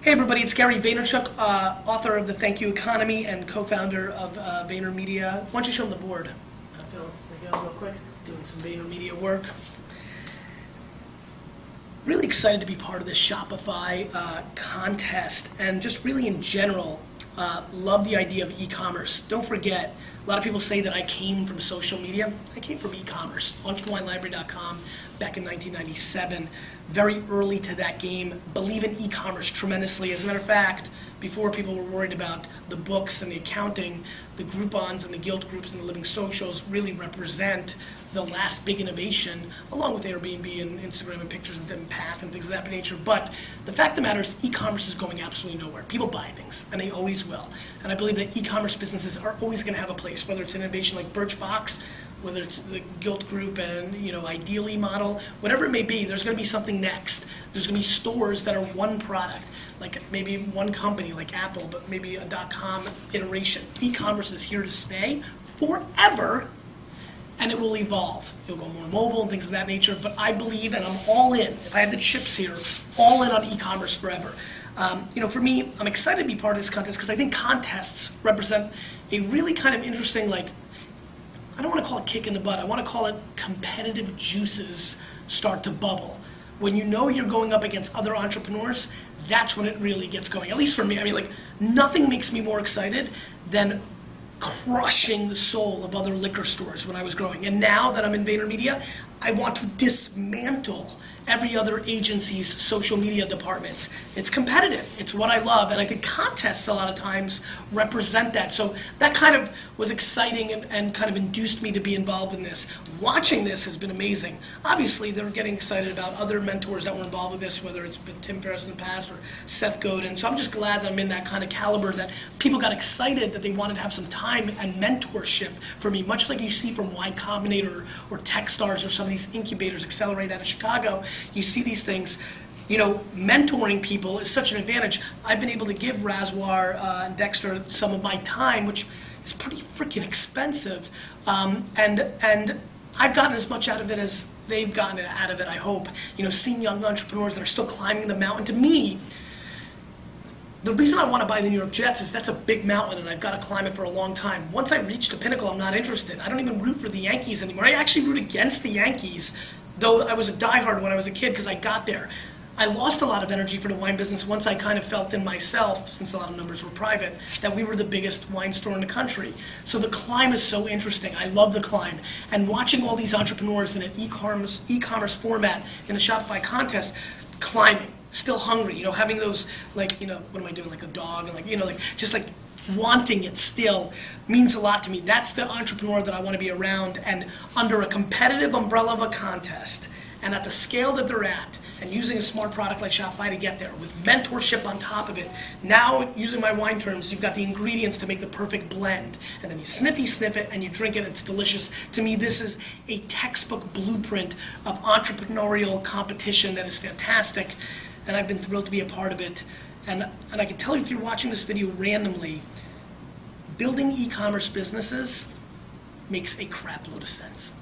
Hey everybody, it's Gary Vaynerchuk, author of The Thank You Economy and co-founder of VaynerMedia. Why don't you show them the board? Phil, there you go, real quick. Doing some VaynerMedia work. Really excited to be part of this Shopify contest, and just really in general, love the idea of e-commerce. Don't forget, a lot of people say that I came from social media. I came from e-commerce. Launched.winelibrary.com back in 1997. Very early to that game. Believe in e-commerce tremendously. As a matter of fact, before people were worried about the books and the accounting, the Groupons and the Guild Groups and the Living Socials really represent the last big innovation, along with Airbnb and Instagram and pictures and Path and things of that nature. But the fact of the matter is, e-commerce is going absolutely nowhere. People buy things, and they always will. And I believe that e-commerce businesses are always going to have a place, whether it's an innovation like Birchbox, whether it's the Guild Group and Ideally model, whatever it may be, there's going to be something next. There's going to be stores that are one product, like maybe one company like Apple, but maybe a .com iteration. E-commerce is here to stay forever, and it will evolve. It'll go more mobile and things of that nature, but I believe, and I'm all in, if I had the chips here, all in on e-commerce forever. For me, I'm excited to be part of this contest because I think contests represent a really kind of interesting, I don't want to call it kick in the butt. I want to call it competitive juices start to bubble. When you know you're going up against other entrepreneurs, that's when it really gets going. At least for me, nothing makes me more excited than crushing the soul of other liquor stores when I was growing. And now that I'm in VaynerMedia, I want to dismantle every other agency's social media departments. It's competitive. It's what I love. And I think contests a lot of times represent that. So that kind of was exciting and kind of induced me to be involved in this. Watching this has been amazing. Obviously, they're getting excited about other mentors that were involved with this, whether it's been Tim Ferriss in the past or Seth Godin. So I'm just glad that I'm in that kind of caliber, that people got excited that they wanted to have some time and mentorship for me, much like you see from Y Combinator or Techstars or some of these incubators, Accelerate out of Chicago. You see these things. Mentoring people is such an advantage. I've been able to give Razwar and Dexter some of my time, which is pretty freaking expensive, and I've gotten as much out of it as they've gotten out of it, I hope. Seeing young entrepreneurs that are still climbing the mountain. To me, the reason I want to buy the New York Jets is that's a big mountain and I've got to climb it for a long time. Once I reach the pinnacle, I'm not interested. I don't even root for the Yankees anymore. I actually root against the Yankees, though I was a diehard when I was a kid because I got there. I lost a lot of energy for the wine business once I kind of felt in myself, since a lot of numbers were private, that we were the biggest wine store in the country. So the climb is so interesting. I love the climb. And watching all these entrepreneurs in an e-commerce format in a Shopify contest, climbing, still hungry, having those, what am I doing, like a dog, and just wanting it still means a lot to me. That's the entrepreneur that I want to be around, and under a competitive umbrella of a contest, and at the scale that they're at, and using a smart product like Shopify to get there, with mentorship on top of it. Now, using my wine terms, you've got the ingredients to make the perfect blend, and then you sniff it, and you drink it, it's delicious. To me, this is a textbook blueprint of entrepreneurial competition that is fantastic, and I've been thrilled to be a part of it. And I can tell you, if you're watching this video randomly, building e-commerce businesses makes a crap load of sense.